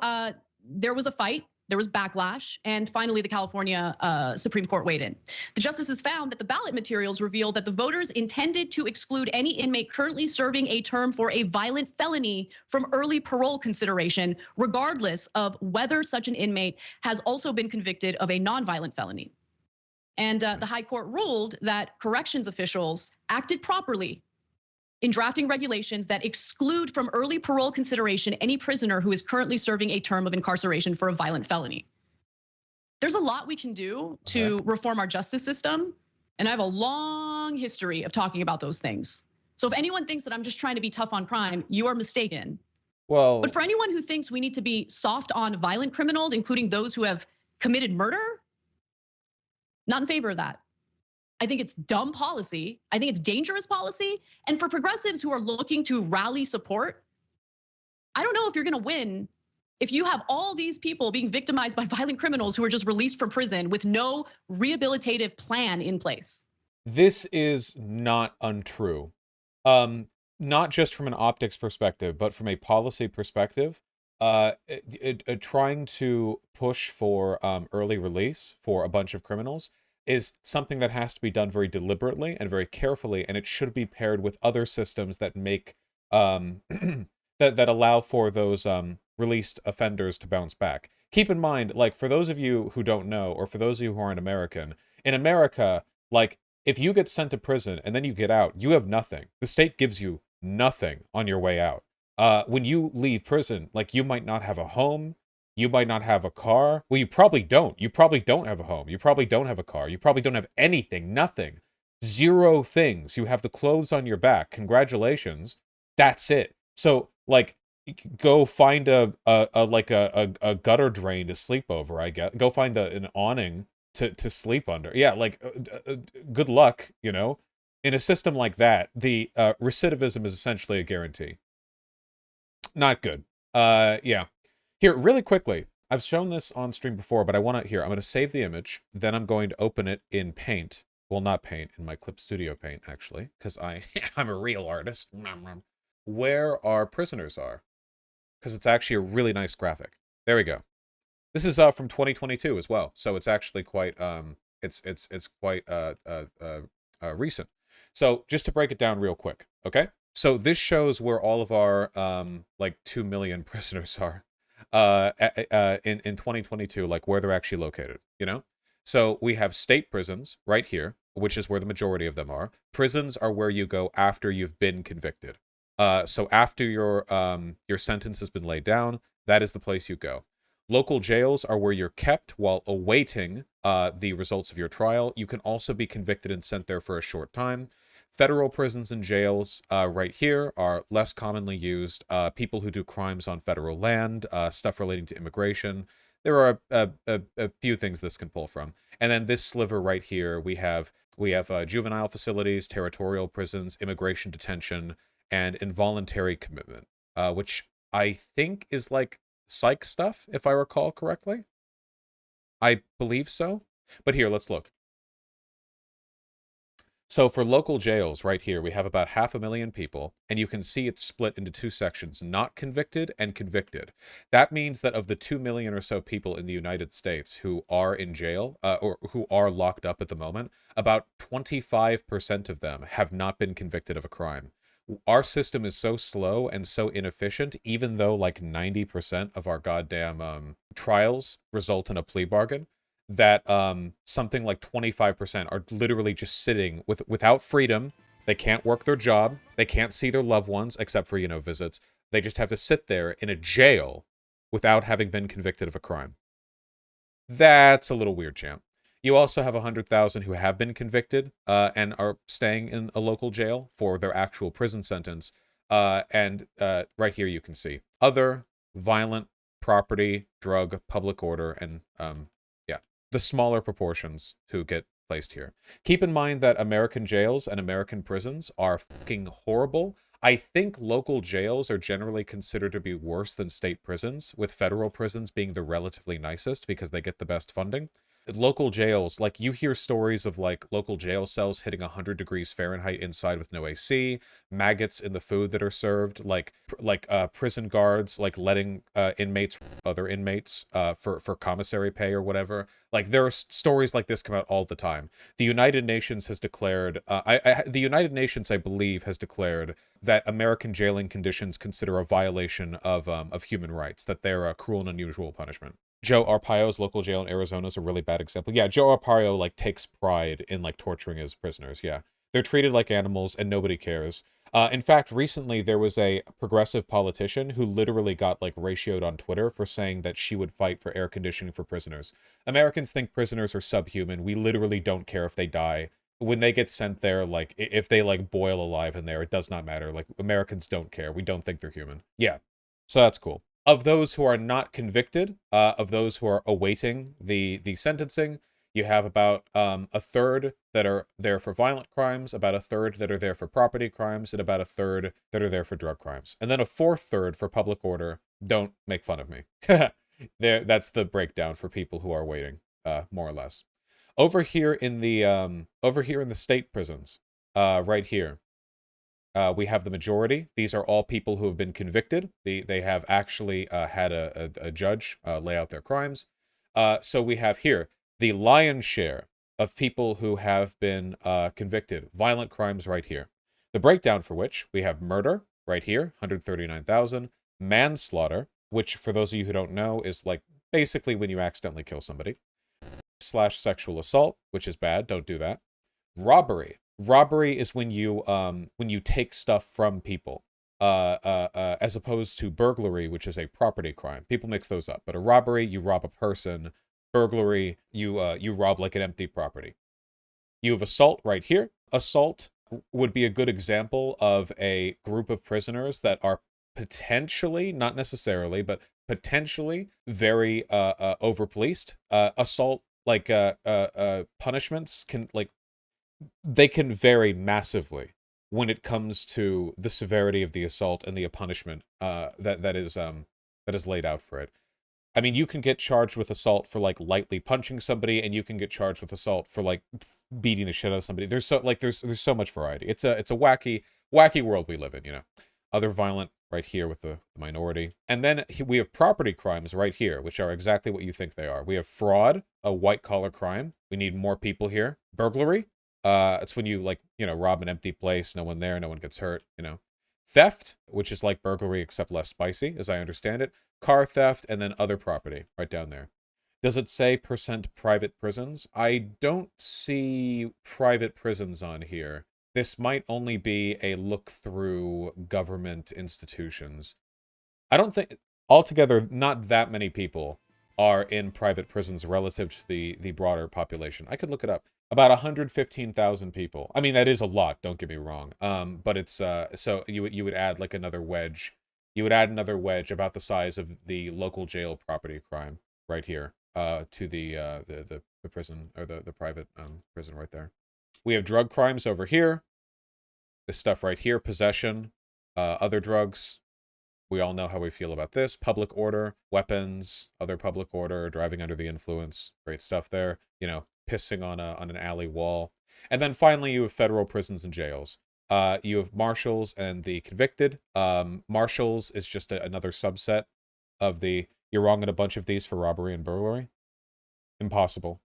S1: there was a fight There was backlash, and finally the California Supreme Court weighed in. The justices found that the ballot materials revealed that the voters intended to exclude any inmate currently serving a term for a violent felony from early parole consideration, regardless of whether such an inmate has also been convicted of a nonviolent felony. And the High Court ruled that corrections officials acted properly in drafting regulations that exclude from early parole consideration any prisoner who is currently serving a term of incarceration for a violent felony. There's a lot we can do to reform our justice system, and I have a long history of talking about those things. So if anyone thinks that I'm just trying to be tough on crime, you are mistaken.
S2: Well,
S1: but for anyone who thinks we need to be soft on violent criminals, including those who have committed murder, not in favor of that. I think it's dumb policy. I think it's dangerous policy. And for progressives who are looking to rally support, I don't know if you're gonna win if you have all these people being victimized by violent criminals who are just released from prison with no rehabilitative plan in place.
S2: This is not untrue. Not just from an optics perspective, but from a policy perspective. Trying to push for early release for a bunch of criminals is something that has to be done very deliberately and very carefully, and it should be paired with other systems that make that allow for those released offenders to bounce back. Keep in mind, like, for those of you who don't know, or for those of you who aren't American, in America, like, if you get sent to prison and then you get out, you have nothing. The state gives you nothing on your way out. When you leave prison, like, you might not have a home. You might not have a car. Well, you probably don't. You probably don't have a home. You probably don't have a car. You probably don't have anything. Nothing. Zero things. You have the clothes on your back. Congratulations. That's it. So, like, go find a gutter drain to sleep over, I guess. Go find an awning to sleep under. Yeah, like, good luck, you know? In a system like that, the recidivism is essentially a guarantee. Not good. Yeah. Here, really quickly, I've shown this on stream before, but I want to, I'm going to save the image, then I'm going to open it in Paint. Well, not Paint, in my Clip Studio Paint, actually, because I'm a real artist. Where our prisoners are, because it's actually a really nice graphic. There we go. This is from 2022 as well, so it's actually quite, it's quite recent. So just to break it down real quick, okay? So this shows where all of our, like, 2 million prisoners are. In 2022, like, where they're actually located, you know? So we have state prisons right here, which is where the majority of them are. Prisons are where you go after you've been convicted. So after your sentence has been laid down, that is the place you go. Local jails are where you're kept while awaiting the results of your trial. You can also be convicted and sent there for a short time. Federal prisons and jails right here are less commonly used. People who do crimes on federal land, stuff relating to immigration. There are a few things this can pull from. And then this sliver right here, we have juvenile facilities, territorial prisons, immigration detention, and involuntary commitment, which I think is like psych stuff, if I recall correctly. I believe so. But here, let's look. So for local jails right here, we have about 500,000 people, and you can see it's split into two sections, not convicted and convicted. That means that of the 2 million or so people in the United States who are in jail, or who are locked up at the moment, about 25% of them have not been convicted of a crime. Our system is so slow and so inefficient, even though like 90% of our goddamn trials result in a plea bargain, that something like 25% are literally just sitting without freedom. They can't work their job. They can't see their loved ones, except for, you know, visits. They just have to sit there in a jail without having been convicted of a crime. That's a little weird, champ. You also have 100,000 who have been convicted and are staying in a local jail for their actual prison sentence. And right here you can see other, violent, property, drug, public order, and the smaller proportions who get placed here. Keep in mind that American jails and American prisons are fucking horrible. I think local jails are generally considered to be worse than state prisons, with federal prisons being the relatively nicest because they get the best funding. local jails, like you hear stories of like local jail cells hitting 100 degrees Fahrenheit inside with no AC, maggots in the food that are served, prison guards like letting inmates, other inmates, for commissary pay or whatever. Like there are stories like this come out all the time. The United Nations has declared, the United Nations, I believe, has declared that American jailing conditions consider a violation of human rights, that they're a cruel and unusual punishment. Joe Arpaio's local jail in Arizona is a really bad example. Yeah, Joe Arpaio like takes pride in like torturing his prisoners. Yeah, they're treated like animals and nobody cares. In fact, recently there was a progressive politician who literally got like ratioed on Twitter for saying that she would fight for air conditioning for prisoners. Americans think prisoners are subhuman. We literally don't care if they die. When they get sent there, like if they like boil alive in there, it does not matter. Like Americans don't care. We don't think they're human. Yeah, so that's cool. Of those who are not convicted, of those who are awaiting the sentencing, you have about a third that are there for violent crimes, about a third that are there for property crimes, and about a third that are there for drug crimes. And then a fourth third for public order. Don't make fun of me. That's the breakdown for people who are waiting, more or less. Over here in the state prisons, right here, we have the majority. These are all people who have been convicted. They have actually had a judge lay out their crimes. So we have here the lion's share of people who have been convicted. Violent crimes right here. The breakdown for which we have murder right here, 139,000. Manslaughter, which for those of you who don't know is like basically when you accidentally kill somebody. / sexual assault, which is bad. Don't do that. Robbery. Robbery is when you take stuff from people, as opposed to burglary, which is a property crime. People mix those up. But a robbery, you rob a person. Burglary, you rob like an empty property. You have assault right here. Assault would be a good example of a group of prisoners that are potentially, not necessarily, but potentially very overpoliced. Assault, like punishments can like. They can vary massively when it comes to the severity of the assault and the punishment that is laid out for it. I mean, you can get charged with assault for like lightly punching somebody, and you can get charged with assault for like beating the shit out of somebody. There's so much variety. It's a wacky world we live in, you know. Other violent right here with the minority. And then we have property crimes right here, which are exactly what you think they are. We have fraud, a white collar crime. We need more people here. Burglary. It's when you like, you know, rob an empty place, no one there, no one gets hurt, you know. Theft, which is like burglary except less spicy, as I understand it. Car theft, and then other property right down there. Does it say % private prisons? I don't see private prisons on here. This might only be a look through government institutions. I don't think, altogether, not that many people are in private prisons relative to the broader population. I could look it up. About 115,000 people. I mean, that is a lot, don't get me wrong. But it's, so you would add like another wedge. You would add another wedge about the size of the local jail property crime right here, to the prison, or the private prison right there. We have drug crimes over here. This stuff right here, possession, other drugs. We all know how we feel about this. Public order, weapons, other public order, driving under the influence. Great stuff there. You know, pissing on an alley wall. And then finally, you have federal prisons and jails. You have marshals and the convicted. Marshals is just another subset of the, you're wrong in a bunch of these for robbery and burglary. Impossible.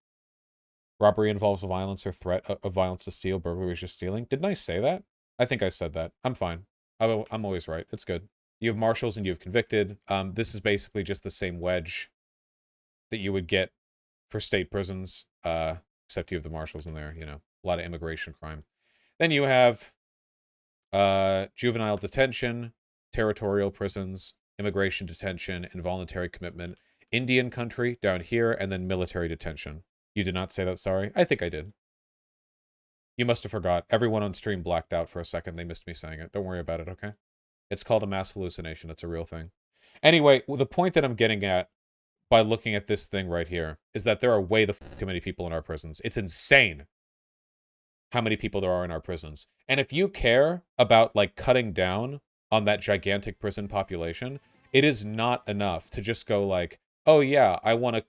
S2: Robbery involves violence or threat of violence to steal. Burglary is just stealing. Didn't I say that? I think I said that. I'm fine. I'm always right. It's good. You have marshals and you have convicted. This is basically just the same wedge that you would get for state prisons, except you have the marshals in there, you know, a lot of immigration crime. Then you have juvenile detention, territorial prisons, immigration detention, involuntary commitment, Indian country down here, and then military detention. You did not say that, sorry? I think I did. You must have forgot. Everyone on stream blacked out for a second. They missed me saying it. Don't worry about it, okay? It's called a mass hallucination. It's a real thing. Anyway, the point that I'm getting at by looking at this thing right here is that there are way too many people in our prisons. It's insane how many people there are in our prisons. And if you care about like cutting down on that gigantic prison population, it is not enough to just go like, oh yeah, I want to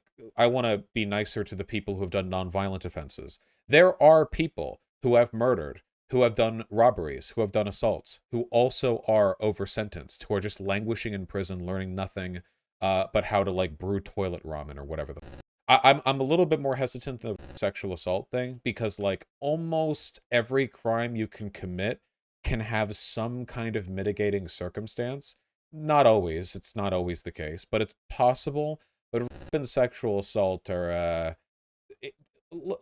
S2: be nicer to the people who have done nonviolent offenses. There are people who have murdered, who have done robberies, who have done assaults, who also are over-sentenced, who are just languishing in prison, learning nothing but how to, like, brew toilet ramen or whatever the... I'm a little bit more hesitant to the sexual assault thing, because, like, almost every crime you can commit can have some kind of mitigating circumstance. Not always. It's not always the case, but it's possible. But rape and sexual assault are,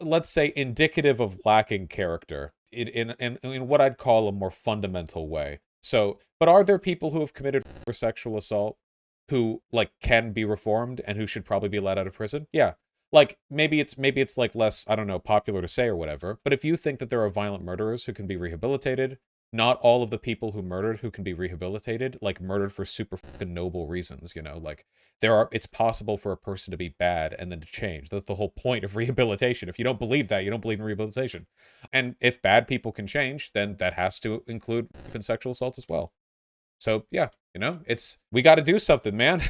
S2: let's say, indicative of lacking character in what I'd call a more fundamental way. So, but are there people who have committed sexual assault who, like, can be reformed and who should probably be let out of prison? Yeah. Like, maybe it's like less, I don't know, popular to say or whatever, but if you think that there are violent murderers who can be rehabilitated, not all of the people who murdered who can be rehabilitated, like, murdered for super fucking noble reasons, you know? Like, it's possible for a person to be bad and then to change. That's the whole point of rehabilitation. If you don't believe that, you don't believe in rehabilitation. And if bad people can change, then that has to include rape and sexual assault as well. So, yeah, you know, we got to do something, man.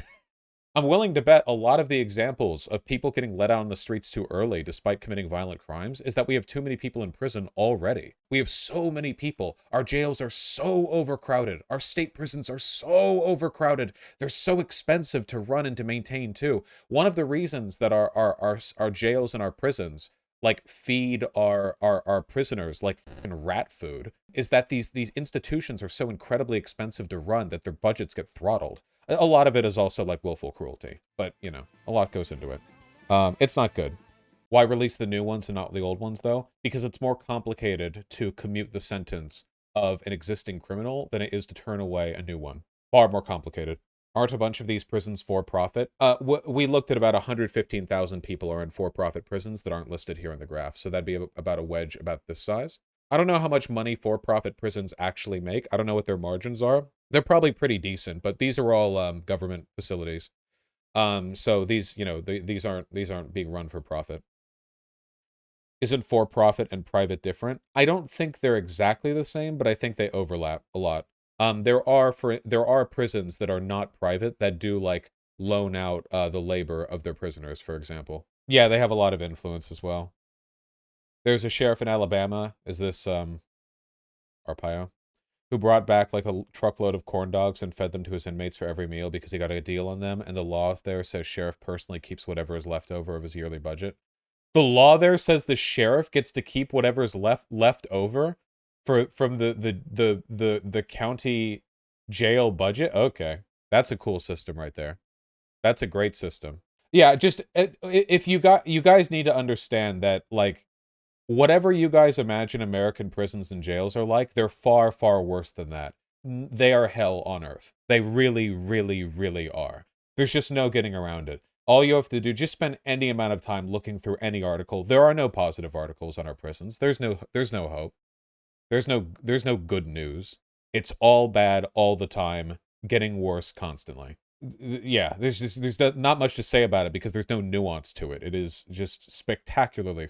S2: I'm willing to bet a lot of the examples of people getting let out on the streets too early despite committing violent crimes is that we have too many people in prison already. We have so many people. Our jails are so overcrowded. Our state prisons are so overcrowded. They're so expensive to run and to maintain too. One of the reasons that our jails and our prisons, like, feed our prisoners like fucking rat food is that these institutions are so incredibly expensive to run that their budgets get throttled. A lot of it is also, like, willful cruelty, but, you know, a lot goes into it. It's not good. Why release the new ones and not the old ones, though? Because it's more complicated to commute the sentence of an existing criminal than it is to turn away a new one. Far more complicated. Aren't a bunch of these prisons for profit? We looked at about 115,000 people are in for-profit prisons that aren't listed here in the graph, so that'd be about a wedge about this size. I don't know how much money for-profit prisons actually make. I don't know what their margins are. They're probably pretty decent, but these are all government facilities. So these, you know, these aren't being run for profit. Isn't for-profit and private different? I don't think they're exactly the same, but I think they overlap a lot. There are prisons that are not private that do, like, loan out the labor of their prisoners, for example. Yeah, they have a lot of influence as well. There's a sheriff in Alabama, is this Arpaio, who brought back, like, a truckload of corn dogs and fed them to his inmates for every meal because he got a deal on them, and the law there says sheriff personally keeps whatever is left over of his yearly budget. The law there says the sheriff gets to keep whatever is left over from the county jail budget? Okay. That's a cool system right there. That's a great system. Yeah, just if you guys need to understand that, like, whatever you guys imagine American prisons and jails are like, they're far, far worse than that. They are hell on earth. They really, really, really are. There's just no getting around it. All you have to do, just spend any amount of time looking through any article. There are no positive articles on our prisons. There's no hope. There's no good news. It's all bad all the time, getting worse constantly. Yeah, there's not much to say about it because there's no nuance to it. It is just spectacularly